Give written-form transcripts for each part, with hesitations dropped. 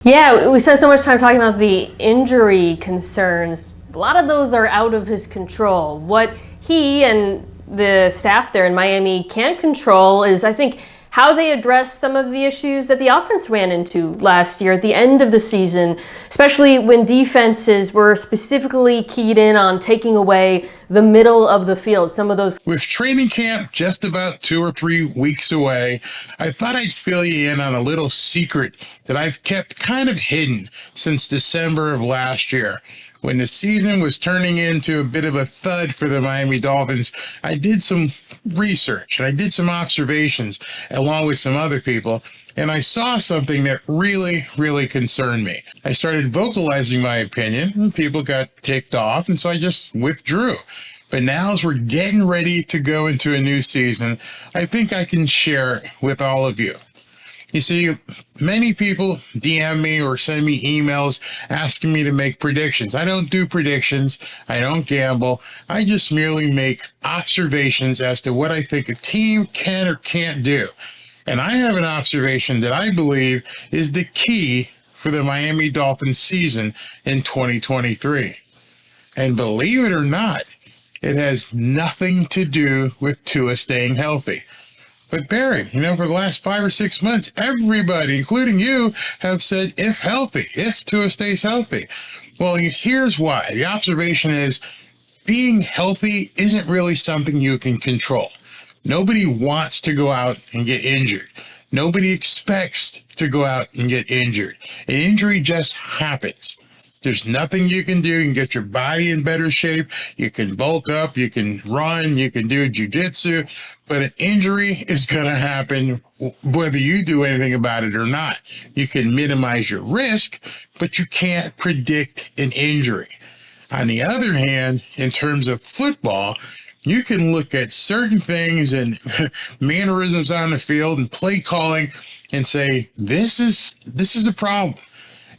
Yeah, we spent so much time talking about the injury concerns. A lot of those are out of his control. What he and the staff there in Miami can't control is, I think, how they address some of the issues that the offense ran into last year at the end of the season, especially when defenses were specifically keyed in on taking away the middle of the field. Some of those. With training camp just about 2 or 3 weeks away, I thought I'd fill you in on a little secret that I've kept kind of hidden since December of last year. When the season was turning into a bit of a thud for the Miami Dolphins, I did some research and I did some observations along with some other people, and I saw something that really concerned me. I started vocalizing my opinion and people got ticked off, and so I just withdrew. But now as we're getting ready to go into a new season, I think I can share it with all of you. You see, many people DM me or send me emails asking me to make predictions. I don't do predictions. I don't gamble. I just merely make observations as to what I think a team can or can't do. And I have an observation that I believe is the key for the Miami Dolphins season in 2023. And believe it or not, it has nothing to do with Tua staying healthy. But Barry, for the last 5 or 6 months, everybody, including you, have said if healthy, if Tua stays healthy. Well, here's why. The observation is being healthy isn't really something you can control. Nobody wants to go out and get injured. Nobody expects to go out and get injured. An injury just happens. There's nothing you can do. You can get your body in better shape. You can bulk up. You can run. You can do jiu-jitsu. But an injury is going to happen whether you do anything about it or not. You can minimize your risk, but you can't predict an injury. On the other hand, in terms of football, you can look at certain things and mannerisms on the field and play calling and say, this is a problem.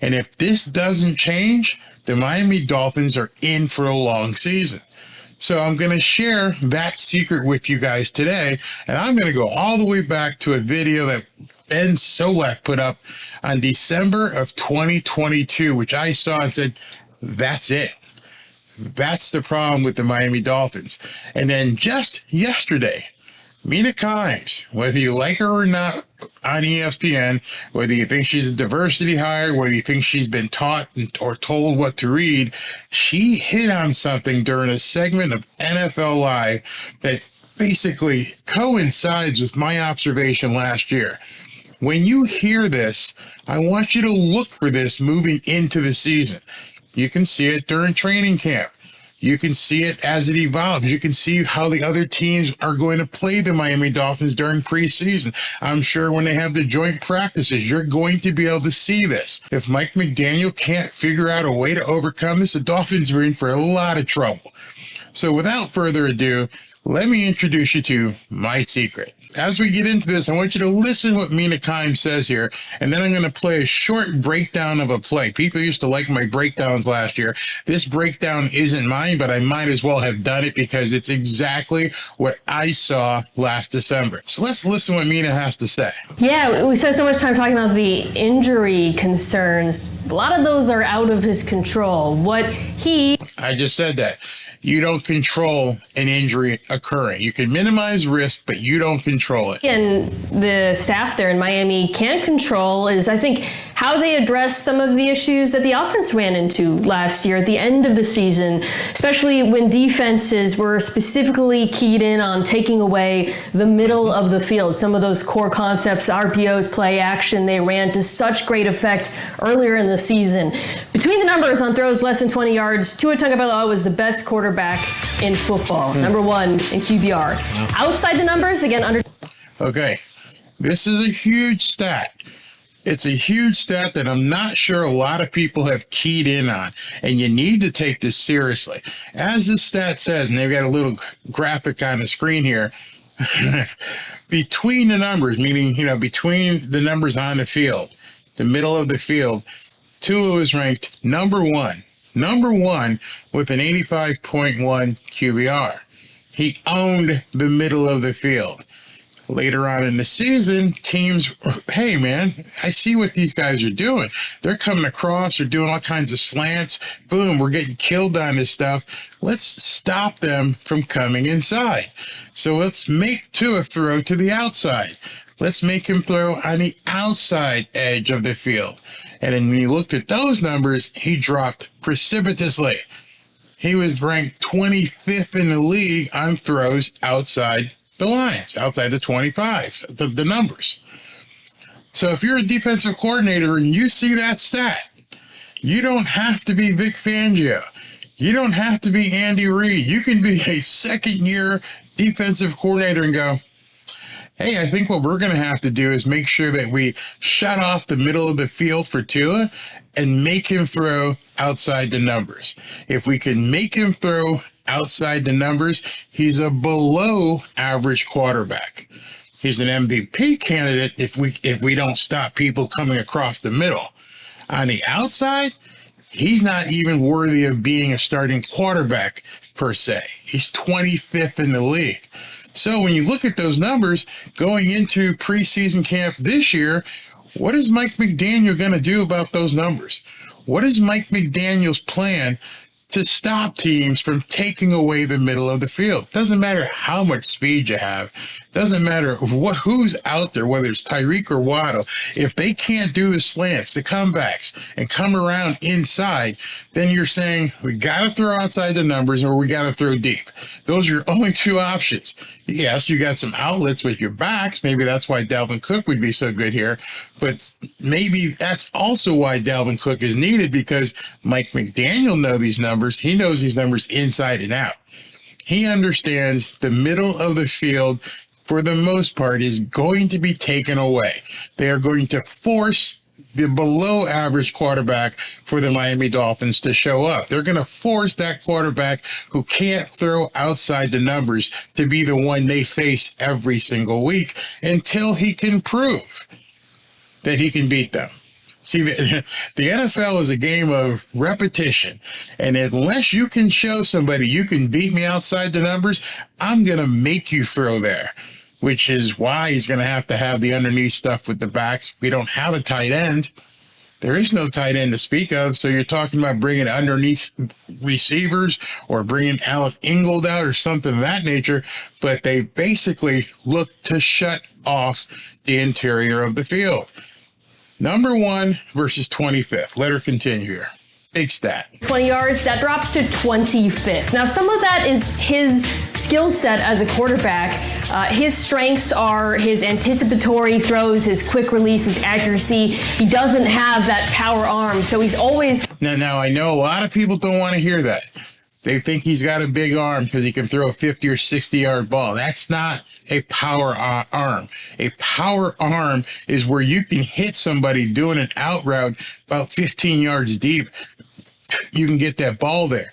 And if this doesn't change, the Miami Dolphins are in for a long season. So I'm going to share that secret with you guys today. And I'm going to go all the way back to a video that Ben Solak put up on December of 2022, which I saw and said, that's it. That's the problem with the Miami Dolphins. And then just yesterday, Mina Kimes, whether you like her or not on ESPN, whether you think she's a diversity hire, whether you think she's been taught or told what to read, she hit on something during a segment of NFL Live that basically coincides with my observation last year. When you hear this, I want you to look for this moving into the season. You can see it during training camp. You can see it as it evolves. You can see how the other teams are going to play the Miami Dolphins during preseason. I'm sure when they have the joint practices, you're going to be able to see this. If Mike McDaniel can't figure out a way to overcome this, the Dolphins are in for a lot of trouble. So without further ado, let me introduce you to my secret. As we get into this, I want you to listen what Mina Kimes says here, and then I'm going to play a short breakdown of a play. People used to like my breakdowns last year. This breakdown isn't mine, but I might as well have done it because it's exactly what I saw last December. So let's listen what Mina has to say. Yeah, we spent so much time talking about the injury concerns. A lot of those are out of his control. I just said that. You don't control an injury occurring. You can minimize risk, but you don't control it. And the staff there in Miami can't control is, I think, how they address some of the issues that the offense ran into last year at the end of the season, especially when defenses were specifically keyed in on taking away the middle of the field. Some of those core concepts, RPOs, play action, they ran to such great effect earlier in the season. Between the numbers on throws less than 20 yards, Tua Tagovailoa was the best quarterback in football, number one in QBR. Outside the numbers, again, under. Okay, this is a huge stat. It's a huge stat that I'm not sure a lot of people have keyed in on, and you need to take this seriously. As this stat says, and they've got a little graphic on the screen here, between the numbers, meaning, between the numbers on the field, the middle of the field, Tua was ranked number one with an 85.1 QBR. He owned the middle of the field. Later on in the season, teams, hey man, I see what these guys are doing. They're coming across, they're doing all kinds of slants. Boom, we're getting killed on this stuff. Let's stop them from coming inside. So let's make Tua throw to the outside. Let's make him throw on the outside edge of the field. And then when you looked at those numbers, he dropped precipitously. He was ranked 25th in the league on throws outside the lines, outside the 25, the numbers. So if you're a defensive coordinator and you see that stat, you don't have to be Vic Fangio. You don't have to be Andy Reid. You can be a second-year defensive coordinator and go, hey, I think what we're going to have to do is make sure that we shut off the middle of the field for Tua and make him throw outside the numbers. If we can make him throw outside the numbers, he's a below average quarterback. He's an MVP candidate if we don't stop people coming across the middle. On the outside, he's not even worthy of being a starting quarterback per se. He's 25th in the league. So when you look at those numbers going into preseason camp this year, what is Mike McDaniel going to do about those numbers? What is Mike McDaniel's plan to stop teams from taking away the middle of the field? Doesn't matter how much speed you have. Doesn't matter who's out there, whether it's Tyreek or Waddle. If they can't do the slants, the comebacks, and come around inside, then you're saying we got to throw outside the numbers or we got to throw deep. Those are your only two options. Yes, you got some outlets with your backs. Maybe that's why Dalvin Cook would be so good here. But maybe that's also why Dalvin Cook is needed, because Mike McDaniel knows these numbers. He knows these numbers inside and out. He understands the middle of the field, for the most part, is going to be taken away. They are going to force the below average quarterback for the Miami Dolphins to show up. They're going to force that quarterback who can't throw outside the numbers to be the one they face every single week until he can prove that he can beat them. See, the NFL is a game of repetition. And unless you can show somebody you can beat me outside the numbers, I'm going to make you throw there, which is why he's going to have the underneath stuff with the backs. We don't have a tight end. There is no tight end to speak of. So you're talking about bringing underneath receivers or bringing Alec Ingold out or something of that nature. But they basically look to shut off the interior of the field. Number 1 versus 25th. Let her continue here. Big stat. 20 yards, that drops to 25th. Now, some of that is his skill set as a quarterback. His strengths are his anticipatory throws, his quick release, his accuracy. He doesn't have that power arm, so he's always... Now I know a lot of people don't want to hear that. They think he's got a big arm because he can throw a 50 or 60-yard ball. That's not a power arm. A power arm is where you can hit somebody doing an out route about 15 yards deep. You can get that ball there.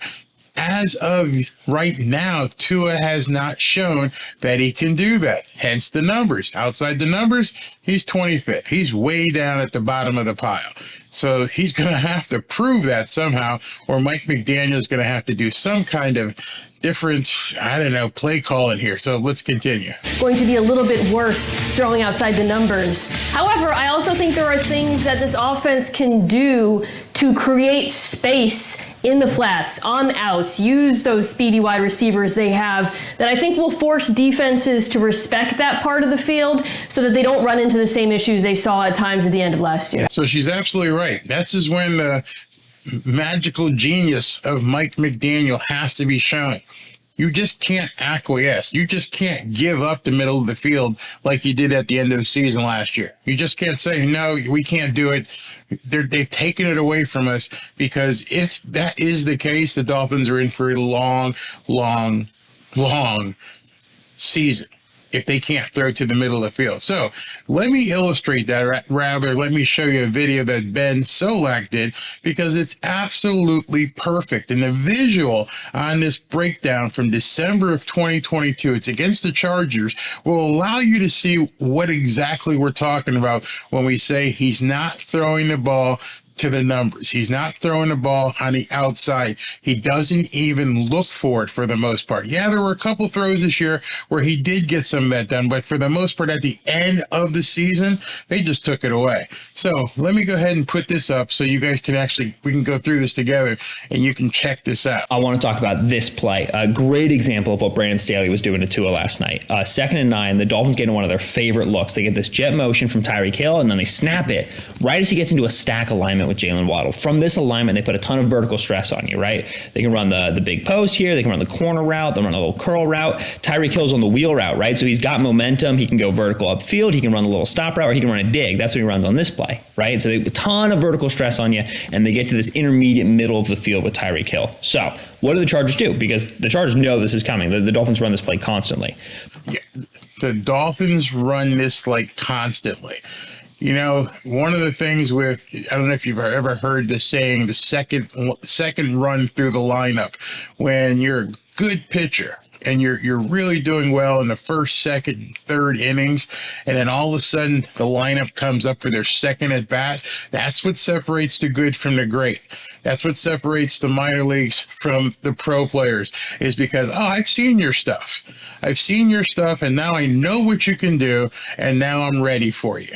As of right now, Tua has not shown that he can do that. Hence the numbers. Outside the numbers, he's 25th. He's way down at the bottom of the pile. So he's going to have to prove that somehow, or Mike McDaniel is going to have to do some kind of different, play call in here. So let's continue. Going to be a little bit worse throwing outside the numbers. However, I also think there are things that this offense can do to create space in the flats, on outs, use those speedy wide receivers they have that I think will force defenses to respect that part of the field so that they don't run into the same issues they saw at times at the end of last year. So she's absolutely right. That's is when the magical genius of Mike McDaniel has to be shown. You just can't acquiesce. You just can't give up the middle of the field like you did at the end of the season last year. You just can't say, no, we can't do it. They've taken it away from us, because if that is the case, the Dolphins are in for a long, long, long season if they can't throw to the middle of the field. So let me illustrate that. Rather, let me show you a video that Ben Solak did, because it's absolutely perfect. And the visual on this breakdown from December of 2022, it's against the Chargers, will allow you to see what exactly we're talking about when we say he's not throwing the ball to the numbers. He's not throwing the ball on the outside. He doesn't even look for it for the most part. Yeah, there were a couple throws this year where he did get some of that done, but for the most part, at the end of the season, they just took it away. So let me go ahead and put this up so you guys can we can go through this together and you can check this out. I want to talk about this play. A great example of what Brandon Staley was doing to Tua last night. 2nd and 9, the Dolphins get into one of their favorite looks. They get this jet motion from Tyreek Hill, and then they snap it right as he gets into a stack alignment with Jalen Waddle. From this alignment, they put a ton of vertical stress on you, right? They can run the big post here. They can run the corner route. They run a little curl route. Tyreek Hill's on the wheel route, right? So he's got momentum. He can go vertical upfield. He can run a little stop route, or he can run a dig. That's what he runs on this play, right? So they have a ton of vertical stress on you, and they get to this intermediate middle of the field with Tyreek Hill. So what do the Chargers do? Because the Chargers know this is coming. The Dolphins run this play constantly. Yeah, the Dolphins run this like constantly. You know, one of the things with, I don't know if you've ever heard the saying, the second run through the lineup, when you're a good pitcher and you're really doing well in the first, second, third innings, and then all of a sudden the lineup comes up for their second at bat. That's what separates the good from the great. That's what separates the minor leagues from the pro players, is because, I've seen your stuff. I've seen your stuff, and now I know what you can do, and now I'm ready for you.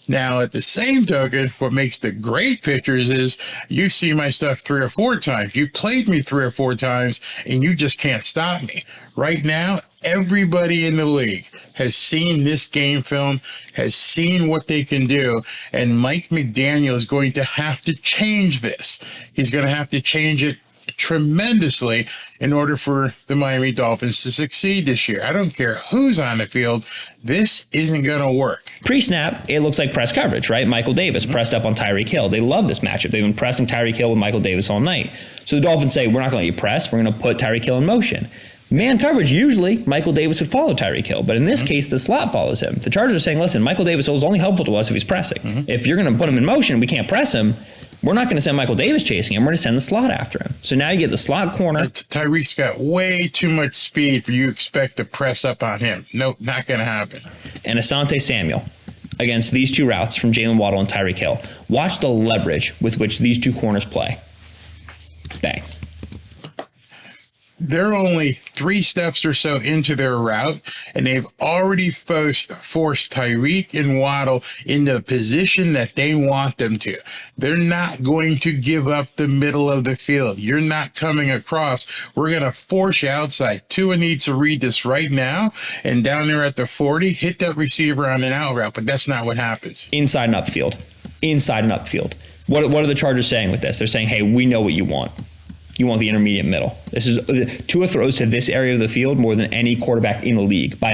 Now, at the same token, what makes the great pitchers is you see my stuff 3 or 4 times. You played me 3 or 4 times, and you just can't stop me. Right now, everybody in the league has seen this game film, has seen what they can do, and Mike McDaniel is going to have to change this. He's going to have to change it tremendously in order for the Miami Dolphins to succeed this year. I don't care who's on the field. This isn't going to work. Pre-snap, it looks like press coverage, right? Michael Davis pressed up on Tyreek Hill. They love this matchup. They've been pressing Tyreek Hill with Michael Davis all night. So the Dolphins say, we're not going to let you press. We're going to put Tyreek Hill in motion. Man coverage, usually Michael Davis would follow Tyreek Hill, but in this case, the slot follows him. The Chargers are saying, listen, Michael Davis is only helpful to us if he's pressing. If you're going to put him in motion, we can't press him. We're not going to send Michael Davis chasing him. We're going to send the slot after him. So now you get the slot corner. Tyreek's got way too much speed for you to expect to press up on him. Nope, not going to happen. And Asante Samuel against these 2 routes from Jalen Waddle and Tyreek Hill. Watch the leverage with which these 2 corners play. Bang. They're only 3 steps or so into their route, and they've already forced Tyreek and Waddle into the position that they want them to. They're not going to give up the middle of the field. You're not coming across. We're going to force you outside. Tua needs to read this right now, and down there at the 40, hit that receiver on an out route, but that's not what happens. Inside and upfield. Inside and upfield. What are the Chargers saying with this? They're saying, hey, we know what you want. You want the intermediate middle. Tua throws to this area of the field more than any quarterback in the league by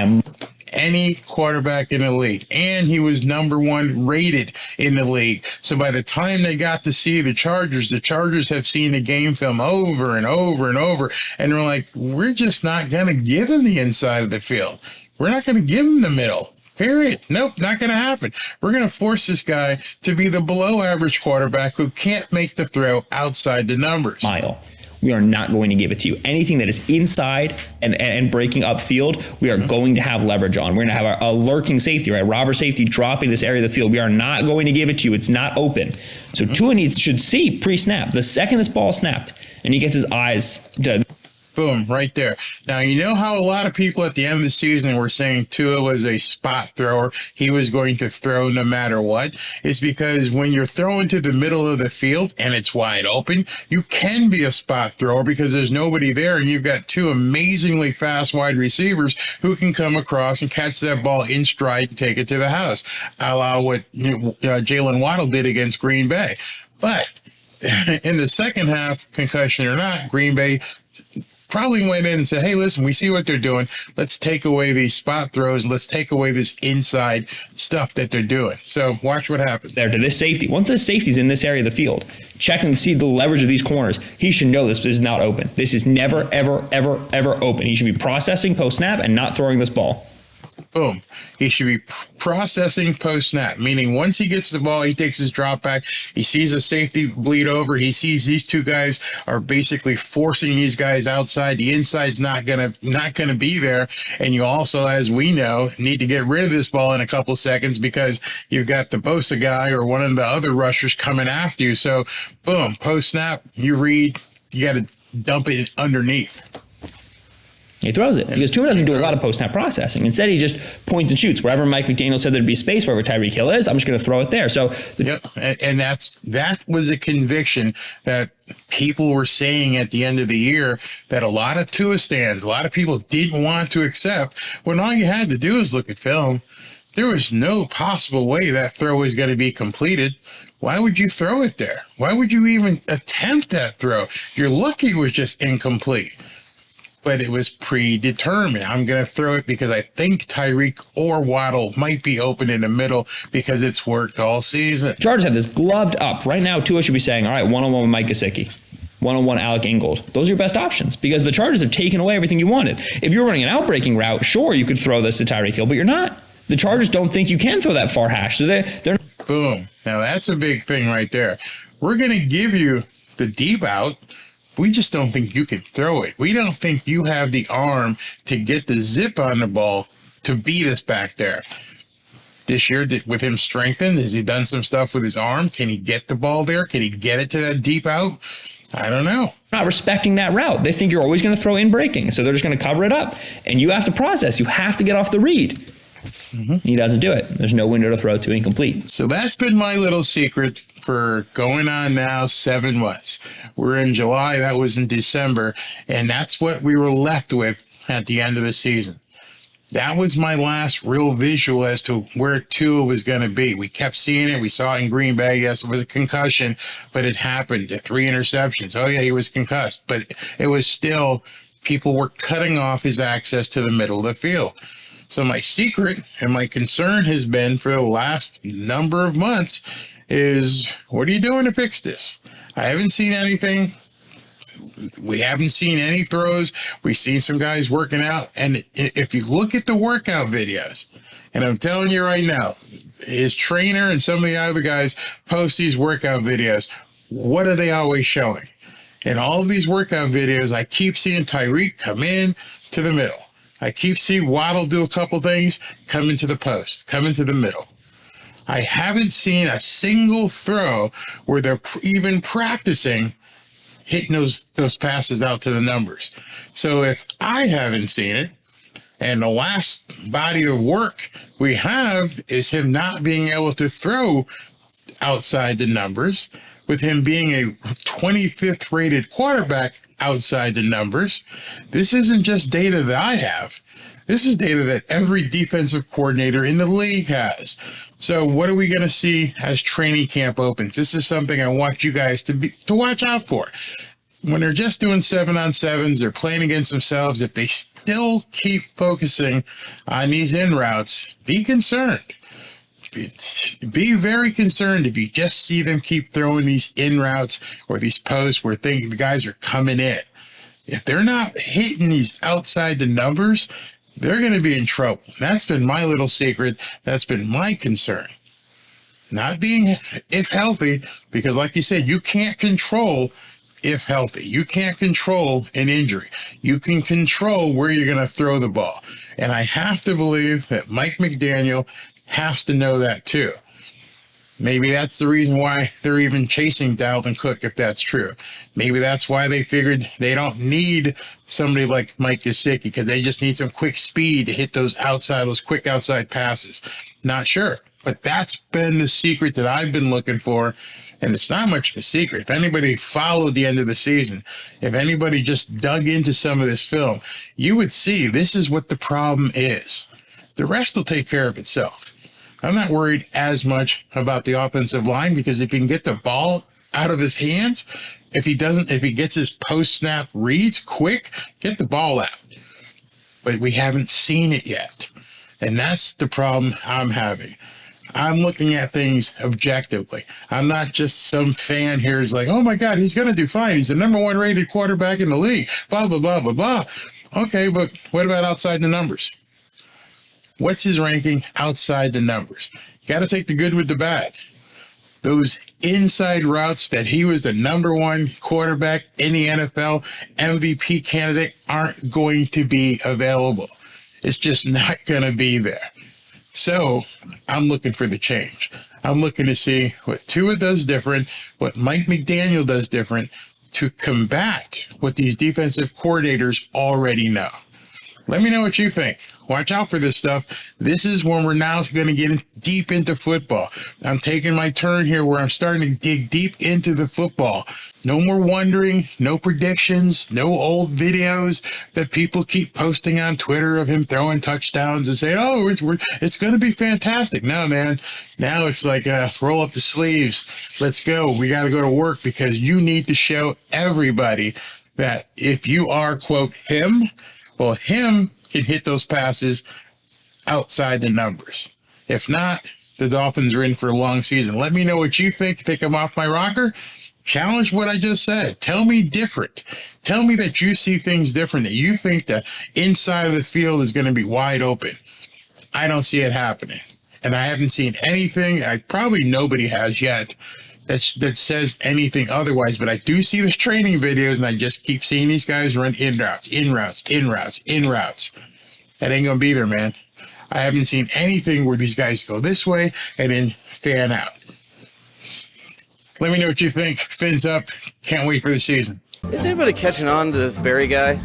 any quarterback in the league. And he was number 1 rated in the league. So by the time they got to see the Chargers have seen the game film over and over and over. And they're like, we're just not going to give him the inside of the field. We're not going to give him the middle. Period. Nope, not going to happen. We're going to force this guy to be the below average quarterback who can't make the throw outside the numbers. We are not going to give it to you. Anything that is inside and breaking upfield, we are going to have leverage on. We're going to have a lurking safety, right? Robber safety dropping this area of the field. We are not going to give it to you. It's not open. So Tua should see pre-snap. The second this ball is snapped and he gets his eyes to... Boom, right there. Now, you know how a lot of people at the end of the season were saying Tua was a spot thrower. He was going to throw no matter what. It's because when you're throwing to the middle of the field and it's wide open, you can be a spot thrower because there's nobody there. And you've got 2 amazingly fast wide receivers who can come across and catch that ball in stride and take it to the house, a la what Jalen Waddle did against Green Bay. But in the second half, concussion or not, Green Bay probably went in and said, hey, listen, we see what they're doing. Let's take away these spot throws. Let's take away this inside stuff that they're doing. So watch what happens. There to this safety. Once this safety's in this area of the field, check and see the leverage of these corners. He should know this is not open. This is never, ever, ever, ever open. He should be processing post-snap and not throwing this ball. Boom. He should be processing post-snap, meaning once he gets the ball, he takes his drop back, he sees a safety bleed over, he sees these two guys are basically forcing these guys outside. The inside's not gonna be there. And you also, as we know, need to get rid of this ball in a couple seconds because you've got the Bosa guy or one of the other rushers coming after you. So, boom, post-snap, you read, you got to dump it underneath. He throws it because Tua doesn't do a lot of post-snap processing. Instead, he just points and shoots. Wherever Mike McDaniel said there'd be space, wherever Tyreek Hill is, I'm just going to throw it there. So, yep, and that was a conviction that people were saying at the end of the year that a lot of Tua stands, a lot of people didn't want to accept. When all you had to do is look at film, there was no possible way that throw was going to be completed. Why would you throw it there? Why would you even attempt that throw? You're lucky it was just incomplete. But it was predetermined. I'm going to throw it because I think Tyreek or Waddle might be open in the middle because it's worked all season. Chargers have this gloved up. Right now, Tua should be saying, all right, one-on-one with Mike Gesicki, one-on-one Alec Ingold. Those are your best options because the Chargers have taken away everything you wanted. If you're running an outbreaking route, sure, you could throw this to Tyreek Hill, but you're not. The Chargers don't think you can throw that far hash. So they're boom. Now that's a big thing right there. We're going to give you the deep out. We just don't think you can throw it. We don't think you have the arm to get the zip on the ball to beat us back there. This year, with him strengthened, has he done some stuff with his arm? Can he get the ball there? Can he get it to that deep out? I don't know. Not respecting that route. They think you're always going to throw in breaking, so they're just going to cover it up. And you have to process. You have to get off the read. Mm-hmm. He doesn't do it. There's no window to throw to incomplete. So that's been my little secret for going on now 7 months. We're in July. That was in December. And that's what we were left with at the end of the season. That was my last real visual as to where Tua was going to be. We kept seeing it. We saw it in Green Bay. Yes, it was a concussion, but it happened. 3 interceptions. Oh, yeah, he was concussed. But it was still, people were cutting off his access to the middle of the field. So my secret and my concern has been for the last number of months is, what are you doing to fix this? I haven't seen anything. We haven't seen any throws. We've seen some guys working out. And if you look at the workout videos, and I'm telling you right now, his trainer and some of the other guys post these workout videos. What are they always showing? In all of these workout videos, I keep seeing Tyreek come in to the middle. I keep seeing Waddle do a couple things, come into the post, come into the middle. I haven't seen a single throw where they're even practicing hitting those passes out to the numbers. So if I haven't seen it, and the last body of work we have is him not being able to throw outside the numbers, with him being a 25th rated quarterback outside the numbers, this isn't just data that I have. This is data that every defensive coordinator in the league has. So what are we going to see as training camp opens? This is something I want you guys to watch out for. When they're just doing 7-on-7s, they're playing against themselves. If they still keep focusing on these in routes, be concerned. Be very concerned if you just see them keep throwing these in routes or these posts where the guys are coming in. If they're not hitting these outside the numbers, they're going to be in trouble. That's been my little secret. That's been my concern. Not being if healthy, because like you said, you can't control if healthy. You can't control an injury. You can control where you're going to throw the ball. And I have to believe that Mike McDaniel has to know that too. Maybe that's the reason why they're even chasing Dalvin Cook, if that's true. Maybe that's why they figured they don't need somebody like Mike Gesicki, because they just need some quick speed to hit those quick outside passes. Not sure. But that's been the secret that I've been looking for. And it's not much of a secret. If anybody followed the end of the season, if anybody just dug into some of this film, you would see this is what the problem is. The rest will take care of itself. I'm not worried as much about the offensive line, because if he can get the ball out of his hands, if he gets his post-snap reads quick, get the ball out. But we haven't seen it yet. And that's the problem I'm having. I'm looking at things objectively. I'm not just some fan here who's like, oh my God, he's going to do fine. He's the #1 rated quarterback in the league, blah, blah, blah, blah, blah. Okay, but what about outside the numbers? What's his ranking outside the numbers? You got to take the good with the bad. Those inside routes that he was the number one quarterback in the NFL, MVP candidate, aren't going to be available. It's just not going to be there. So I'm looking for the change. I'm looking to see what Tua does different, what Mike McDaniel does different to combat what these defensive coordinators already know. Let me know what you think. Watch out for this stuff. This is when we're now going to get deep into football. I'm taking my turn here where I'm starting to dig deep into the football. No more wondering, no predictions, no old videos that people keep posting on Twitter of him throwing touchdowns and say, oh, it's going to be fantastic. No, man. Now it's like, roll up the sleeves. Let's go. We got to go to work because you need to show everybody that if you are, quote, him, well, him can hit those passes outside the numbers. If not, the Dolphins are in for a long season. Let me know what you think. Pick them off my rocker. Challenge what I just said. Tell me different. Tell me that you see things different, that you think the inside of the field is going to be wide open. I don't see it happening. And I haven't seen anything, probably nobody has yet, that says anything otherwise. But I do see the training videos, and I just keep seeing these guys run in routes. That ain't going to be there, man. I haven't seen anything where these guys go this way and then fan out. Let me know what you think. Fins up. Can't wait for the season. Is anybody catching on to this Barry guy?